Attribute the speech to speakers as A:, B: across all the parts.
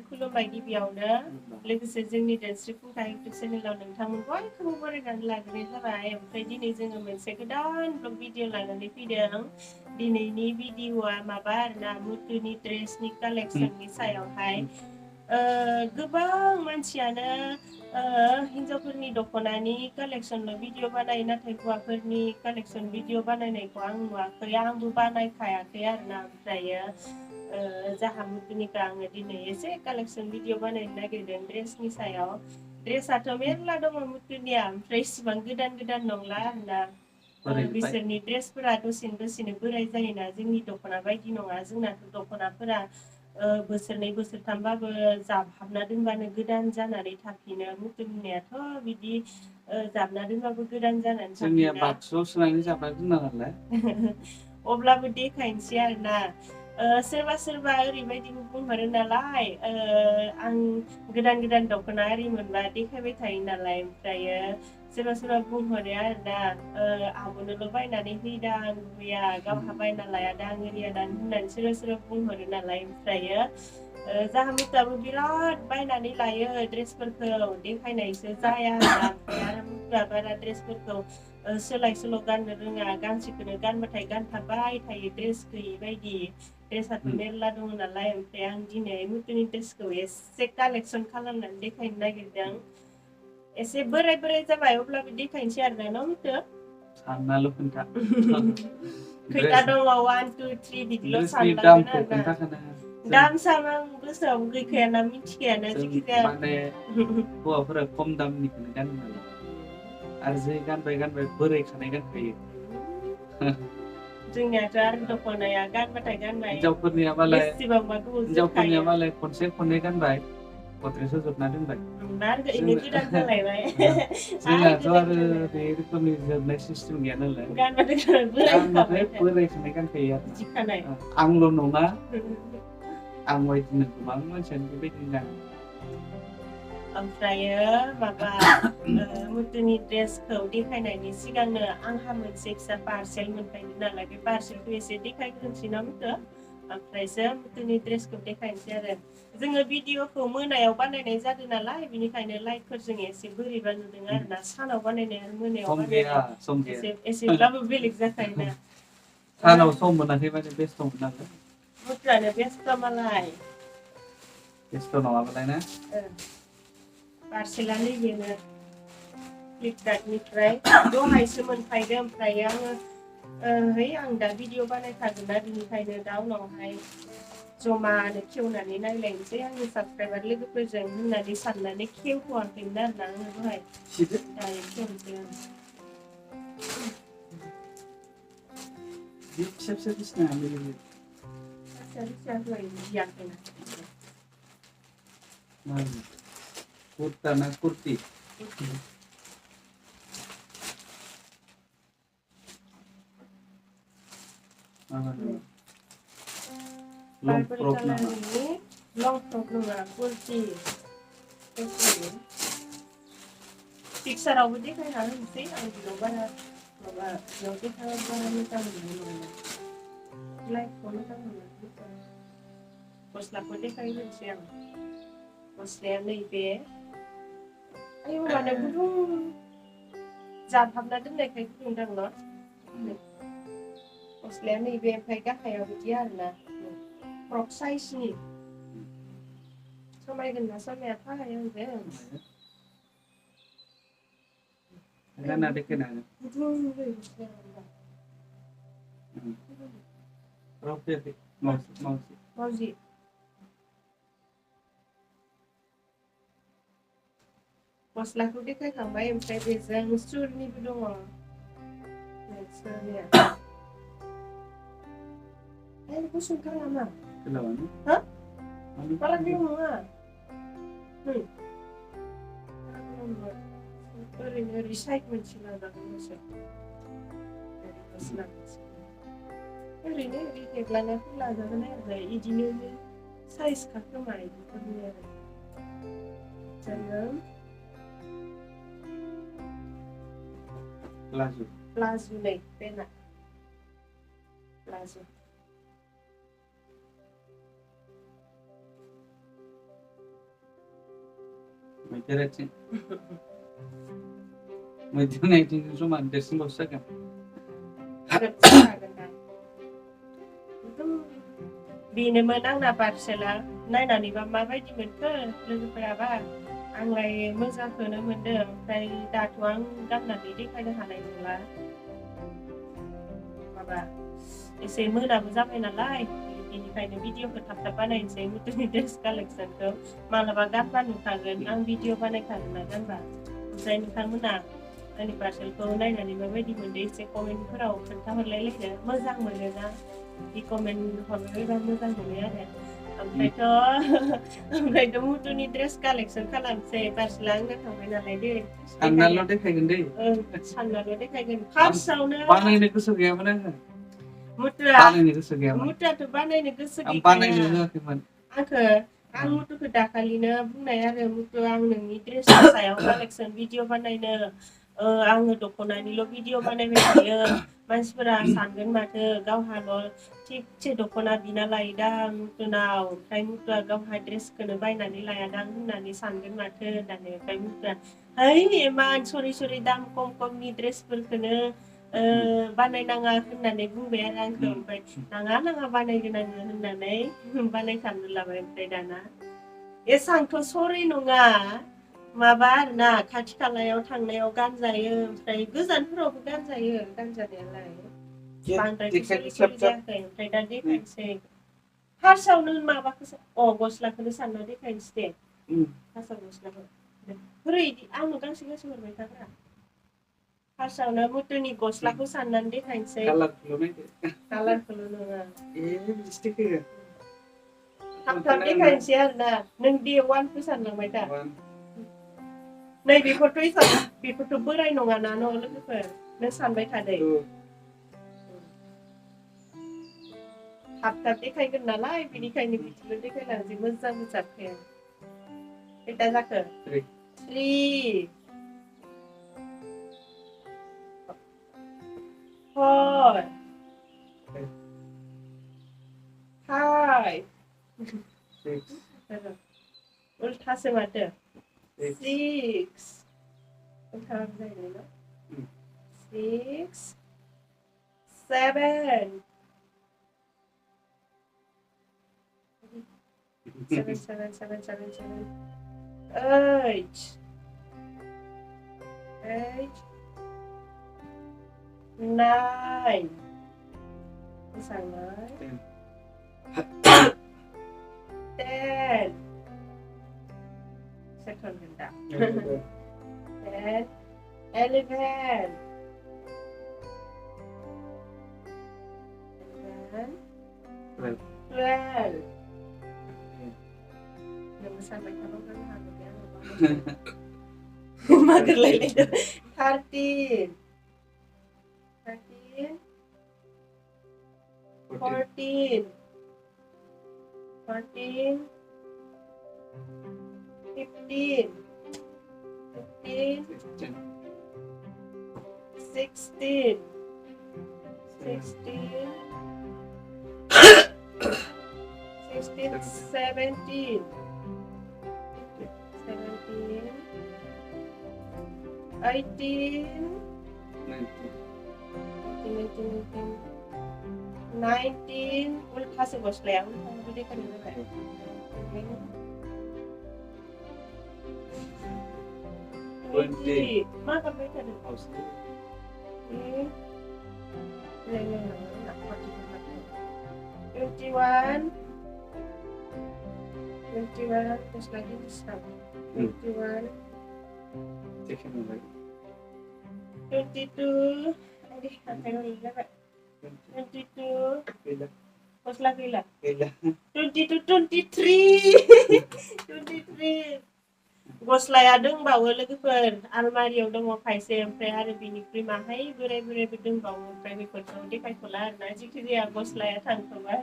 A: खुलुमबाय गिबियावनो लोगोसे जोंनि दोनस्रि फुंखा इउटुब चेनेलाव नोंथांमोन बयखौबो बरायनानै लाग्रोनाय जाबाय। ओमफ्राय दिनै जोङो मोनसे गोदान ब्लग भिडिअ लानानै फैदों। दिनैनि भिडिअआ माबा आरोना मुथुनि ड्रेसनि कालेक्सननि सायावहाय गोबां मानसियानो हिन्जावफोरनि दख'नानि कालेक्सनल' भिडिअ बानायो, नाथाय हौवाफोरनि कालेक्सन भिडिअ बानायनायखौ आं नुवाखै, आंबो बानायखायाखै आरोना। ओमफ्रायो जाहा मुथुनिखौ आङो दिनै एसे कालेक्सन भिडिअ बानायनो नागिरदों ड्रेसनि सायाव। ड्रेसाथ' मेरला दङ मुथुनिया, ओमफ्राय इसिबां गोदान गोदान नंला आरोना। बिसोरनि ड्रेसफोरा दसेनो बोराय जायोना, जोंनि दख'ना बायदि नङा। जोंनाथ' दख'नाफोरा बोसोरनै बोसोरथामबाबो जाबहाबना दोनबानो गोदान जानानै थाफिनो। मुथुनियाथ' बिदि जाबना दोनबाबो गोदान जानानै थाफिना।
B: जोंनिया बाक्सुआव सोनानै जाबना दोनना नालाय।
A: अब्लाबो देखायनोसै आरोना। सोरबा सोरबा ओरैबायदिबो बुंहरो नालाय, आं गोदान गोदान दख'ना आरि मोनबा देखायबाय थायो नालाय। ओमफ्रायो सोरबा सोरबा बुंहरो आरोना, आब'नोल' बायनानै होयोदां गुबैया, गावहा बायना लायादां ओरियादां होननानै सोरबा सोरबा बुंहरो नालाय। ओमफ्रायो जाहा मुथुआबो बिराद बायनानै लायो ड्रेसफोरखौ, देखायनायसो जाया आरोना। ओमफ्राय आरो मुथुआ बारा ड्रेसफोरखौ सोलाय सोल' गाननो रोङा, गांसेखौनो गानबाथाय गानथाबबाय थायो ड्रेस गैयि बायदि। ड्रेसाथ' मेरला दङ नालाय। ओमफ्राय आं दिनै मुथुनि ड्रेसखौ एसे कालेक्सन खालामनानै देखायनो नागिरदों। एसे बोराय बोराय जाबाय अब्लाबो देखायनोसै आरोना न' मुथु?
B: साननाल' खोन्था।
A: खैथा दङ 1 2 3 बिदिल'
B: ड्रेसनि
A: सानलांगोन
B: दामखौ
A: आरोना।
B: खोन्थाखानो
A: दाम साम आं गोसोआव गैखायाना, मिथिखायाना
B: जों
A: जायखिजाया।
B: माने हौवाफोरा खम दामनिखौनो गानो नालाय, आरो जै गानबाय बोरायखानाय गानखायो।
A: जोंनियाथ' आरो दख'नाया गानबाथाय गानबाय,
B: हिनजावफोरनिया
A: बेसेबांबा गोबाव जोरखायो।
B: मालाय खनसे खननै गानबाय गद्रेसाव जोबना दोनबाय।
A: इनो गोदान जालायबाय।
B: जोंनाथ'
A: गोदान
B: आरो
A: जालाय
B: बे रोखोमनि जोबनाय सिस्टेम गैया नालाय,
A: गानबाथाय
B: गानबाथाय
A: बोरायखाबाय
B: बोरायखानाय गानखायो
A: बिदिखानाय।
B: आरोना। आंल' नङा, आं बायदिनो गोबां मानसियानो बेबायदिनो गानो।
A: ओमफ्रायो माबा मुथुनि ड्रेसखौ देखायनायनि सिगांनो आंहा मोनसे फिसा पार्सेल मोनफैदों नालाय, बे पार्सेलखौ एसे देखायग्रोनोसै ना मुथु? ओमफ्रायसो मुथुनि ड्रेसखौ देखायनोसै आरो। जोङो भिडिअखौ मोनायाव बानायनाय जादों नालाय, बेनिखायनो लाइटफोरजों एसे बोरैबा नुदों आरोना। सानाव बानायनाय आरो मोनायाव
B: सम गैया सम
A: बानायनाय
B: गैया
A: एसेब्लाबो बेलेग जाखायोना।
B: सानाव सम मोनाखै माने बेस्थ'मोन नालाय।
A: मुथुआनो बेस्थ' मालाय।
B: बेस्थ' नङाबालाय ना?
A: पार्सेला नैबेनो फ्लिपकार्टनिफ्राय दहायसो मोनफैदों। ओमफ्राय आङो आं दा भिडिअ बानायखागोन ना, बिनिखायनो दा उनावहाय जमानो खेवनानै नायलायनोसै आंनि साबसक्राइबार लोगोफोरजों होननानै साननानै खेवथ'वाखैमोन आरोना आङो दहाय। दायो खेवनोसै आं।
B: जि फिसा फिसा बिसिना कुर्ता ना कुर्ति? लं फ्रक नामा?
A: लं फ्रक नङा, कुर्ति। पिक्सारावबो देखायना होनोसै, आं बेयाव बारा माबा बेयाव देखायबा बारा मोजां नुनाय नङा। लाइभखौ मोजां मोनो। गस्लाखौ देखायग्रोनोसै आं। गस्लाया नैबे। आयौ मानो गुदुं जाबहाबना दोननायखाय गुदुं दां न'? गस्लाया नैबे, ओमफ्राय गाहायाव बिदि आरोना फ्रक साइजनि। समायगोन ना समाया फाहाय आंजों?
B: गानना देखायनो हागोन।
A: मावजि। गस्लाखौ देखायखांबाय, ओमफ्राय बेजों सुरनिबो दङ। गुसुथार नामा? हो? बारा गोलाव नङा। ओरैनो ओरै साइड मोनसे लाजागोनसो। ओरैनो ओरै हेबलानाफोर लाजागोन आरो इदिनो साइज खोमा इदिफोरनि आरो। जोङो प्लाजु नै पेन्टआ प्लाजु।
B: मैदेर आथिं मैदेर आथिंजों समान देरसिनबावसो जागोन
A: बेनोमोन आंना पार्सेला नायनानैबा माबायदि मोनखो लोगोफोराबा आंलाय मोजांखौनो मोनदों ओमफ्राय दाथ' आं गाननानै देखायनो हानाय नंला माबा एसे मोनाबो जाबाय नालाय बेनिखायनो भिडिअखौ थाब थाब बानायनोसै मुथुनि ड्रेस कालेक्सनखौ मालाबा गानबा नुखागोन आं भिडिअ बानायखागोन ना गानबा ओमफ्राय नोंथांमोना आंनि पार्सेलखौ नायनानै माबायदि मोनदों एसे कमेन्टफोराव खोन्थाहरलायलायदो मोजां मोनोना बि कमेन्ट हरबायबा मोजां मोनो आरो ओमफ्रायथ' मुथुनि ड्रेस कालेक्सन खालामसै पार्सेला आंना थांबाय नालाय दे
B: साननाल' देखायगोन दै
A: साननाल' देखायगोन फार्स्टआवनो
B: बानायनो गोसो गैयामोन आङो
A: मुथुआथ' बानायनो गोसो
B: बानायनो
A: गैखाया
B: होआखैमोन
A: आं मुथुखौ दाखालिनो बुंनाय आरो मुथु आं नोंनि ड्रेस सायाव कालेक्सन भिडिअ बानायनो आङो दख'नानिल' भिडिअ बानायबाय थायो मानसिफोरा सानगोन माथो गावहाल' थिगसे दख'ना बिना लायोदां मुथुनाव ओमफ्राय मुथुआ गावहा ड्रेसखौनो बायनानै लायादां होननानै सानगोन माथो होननानै ओमफ्राय मुथुआ है इमान सरि दाम खमनि ड्रेसफोरखौनो बानायनाङा होननानै बुंबाय आरो आंखौ ओमफ्राय नाङा बानायगोन आङो होननानै बानायखानो लाबाय ओमफ्राय दाना एसांथ' सरि नङा माबा आरोना खाथि खालायाव थांनायाव गानजायो ओमफ्राय गोजानफोरावबो गानजायो गानजानायालाय बांद्रायथ' सरि जायाखै ओमफ्राय दा देखायनोसै फार्स्टआवनो माबाखौ गस्लाखौनो सानना देखायनोसै दे फार्स्टआव गस्लाखौ बोरै आंनो गांसे हरबाय थाग्रा फार्स्टआवनो मुथुनि गस्लाखौ साननानै देखायनोसै कालारखौल' नङा थाब देखायनोसै आरोना नों दे वानखौ सानलांबाय दा नै बेफोरथ' बोराय नङाना न' लोगोफोर नों सानबाय थादो थाब देखायगोन नालाय बेनिखायनो बिदिल' देखायलांसै मोजां जाखाया खैथा जाखो 3 4 5 उल्थासो माथो 6 उल्था जाहैबाय ना 6 7 8 9 Sangat 10 second benda 10 11 12 Yang sampai kalau kan harusnya mager lele 13 14 15 16 17 18 19 udah sebos leang udah kan udah 20 maka baik ada pause ini 21 terus lagi stop 21 22 aduh sampai lagi Pak 22 terus lagi lah 22 23 गस्लाया दंबावो लोगोफोर आलमारियाव दङ खायसे ओमफ्राय आरो बिनिख्रुइ माहाय बोरायबो दंबावो ओमफ्राय बेफोरखौ देखायथ'ला आरोना जिखिजाया गस्लाया थांथ'बाय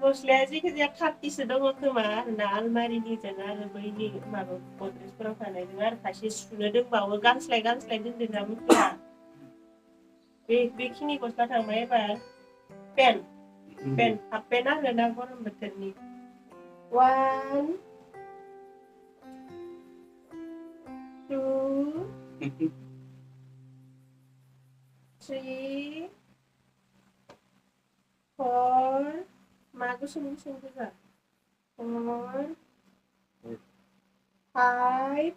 A: गस्लाया जिखिजाया 30सो दङ खोमा आरोना आलमारिनिजों आरो बैनि माबा गद्रेजफोराव थानायजों आरो खायसे सुनो दंबावो गांस्लाय दोनदों ना मुथुआ बेखिनि गस्ला थांबाय एबार पेन्ट हाफ पेन्ट आरोना गरम बोथोरनि 1 3 4 mà cứ sung sung cái gì 4 5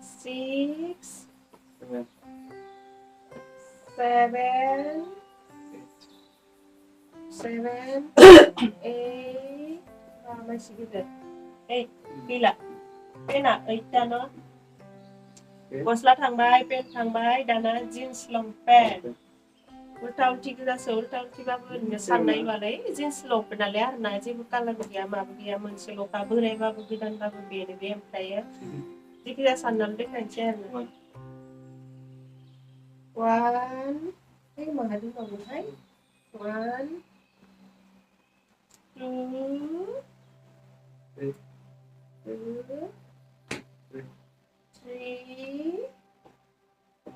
A: 6 7 7 8 masih gitu. Gila. Pena 8 no. Gosla थांबाय, पेन थांबाय, दाना जीन्स लंपेन्ट. उल्टा उल्टी गोजासो उल्टा उल्टिबाबो ओरैनो साननाय बालाय जीन्स लंपेन्टआलाय आरोना जेबो कालारबो गैया माबो गैया मोनसेल'खा बोरायबाबो गोदानबाबो बेनो बे ओमफ्रायो जिखिजाया साननानै देखायनोसै आरोना 1 माहा दंबावोहाय 1 2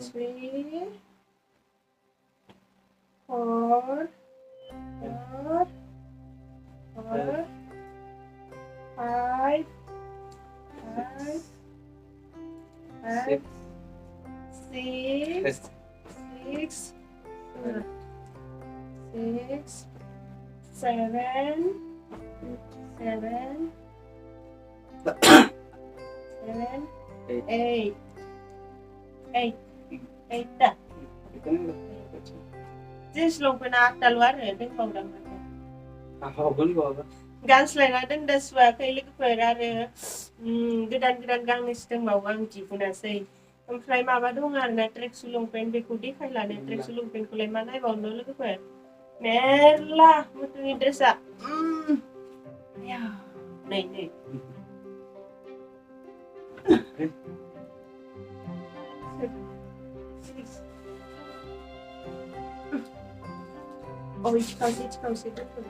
A: 3 4 5 6 7 8 dah. Jeans longpenna 8 आरो दंबावदों गानस्लायना दोनदो सुवाखै लोगोफोर आरो गोदान गांनैसो दंबावो आं दिहुनासै ओमफ्राय माबा दं आरोना ट्रेकसु लंपेन्ट बेखौ देखायलानो ट्रेकसु लंपेन्टखौलाय मा नायबावनो लोगोफोर मेरला मुथुनि ड्रेसा नै इथिखावसे दोनथ'दो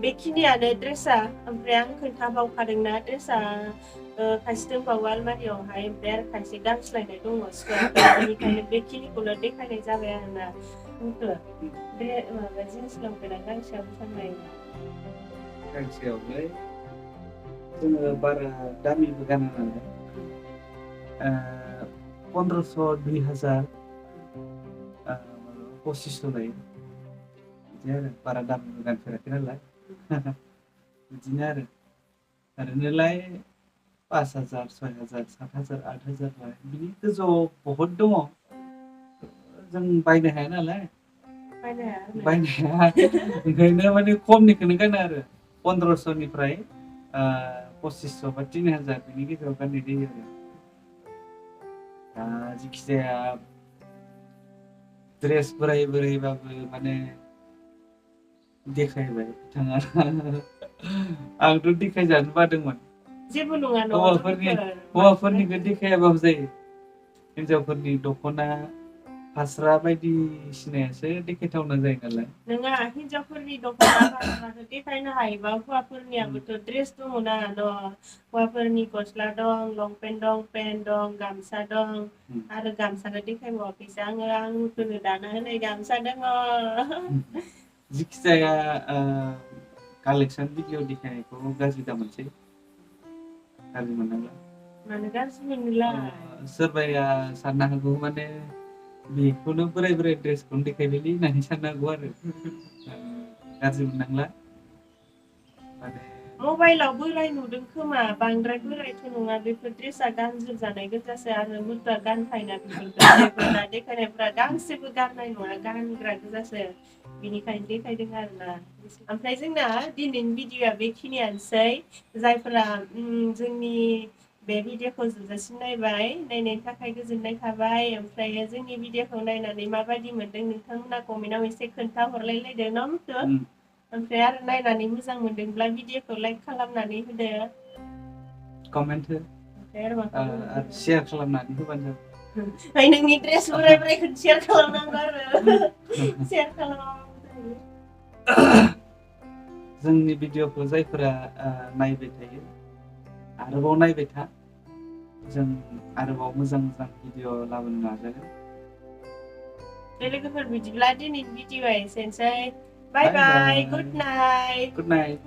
A: बेखिनियानो ड्रेसा ओमफ्राय आं खोन्थाबावखादोंना ड्रेसा खायसे दंबावो आलमारियावहाय ओमफ्राय आरो खायसे गानस्लायनाय दङ सुवाखै बेनिखायनो बेखिनिखौल' देखायनाय जाबाय आरोना बे माबा जिन्स लंपेन्टआ गांसेयाव बेसेबां
B: गांसेयावलाय जोङो बारा दामिबो गाना नालाय 1500 2000 2500 लायो बिदि आरो बारा दामिबो गानफेराखै नालाय बिदिनो आरो ओरैनोलाय 5000 6000 7000 8000 लायो बिनि गोजौआव बहुद दङ जों बायनो हाया नालाय बायनो हाया ओंखायनो माने खमनिखौनो गानो आरो 1500 निफ्राय 2500 बा 3000 बिनि गेजेराव गाननाय जायो आरो जिखिजाया ड्रेस बोरायबाबो माने देखायबाय बिथाङा आंथ' देखायजानो बादोंमोन
A: जेबो नङा
B: हौवाफोरनिखौ देखायाबाबो जायो हिनजावफोरनि दख'ना फास्रा बायदिसिनायासो देखायथावना जायो नालाय
A: नङा हिनजावफोरनि दख'ना फास्राखौ देखायनो हायोबा हौवाफोरनियाबोथ' ड्रेस दङना हौवाफोरनि गस्ला दं लंपेन्ट दं पेन्ट दं गामसा दं आरो गामसाखौ देखायबावाखैसो आं मुथुनो दाना होनाय गामसा दङ
B: जिखिजाया कालेक्सन भिडिअ देखायनायखौ गाज्रि दा मोनसै गाज्रि मोननांला
A: मानो गाज्रि मोनला
B: सोरबाया साननो हागौ माने बेखौनो बोराय ड्रेसखौनो देखायबायलै होननानै साननो हागौ आरो गाज्रि मोननांला माने
A: मबाइलाव बोराय नुदों खोमा बांद्राय बोरायथ' नङा बेफोर ड्रेसा गानजोबजानाय गोजासो आरो मुथुआ गानखायोना बेफोरखौ दा देखायनायफ्रा गांसेबो गाननाय नङा गानग्रा गोजासो बिनिखायनो देखायदों आरोना ओमफ्राय जोंना दिनैनि भिडिअआ बेखिनियानोसै जायफोरा जोंनि बे भिडिअखौ जोबजासिम नायनायनि थाखाय गोजोननाय थाबाय ओमफ्राय जोंनि भिडिअखौ नायनानै माबायदि मोनदों नोंथांमोना कमेन्टआव एसे खोन्थाहरलायलायदो न' मुथु ओमफ्राय आरो नायनानै मोजां मोनदोंब्ला भिडिअखौ लाइक खालामनानै होदो
B: कमेन्ट हो आरो शेयार खालामनानै होबानो
A: जाबाय नोंनि ड्रेस बोरायखौ शेयार खालामनांगौ आरो शेयार खालामाबा
B: जोंनि भिडिअखौ जायफोरा नायबाय थायो आरोबाव नायबाय था जों आरोबाव मोजां भिडिअ लाबोनो नाजागोन
A: लोगोफोर बिदिब्ला दिनैनि भिडिअआ एसेनोसै Bye
B: Bye
A: bye,
B: bye.
A: good night.
B: Good night.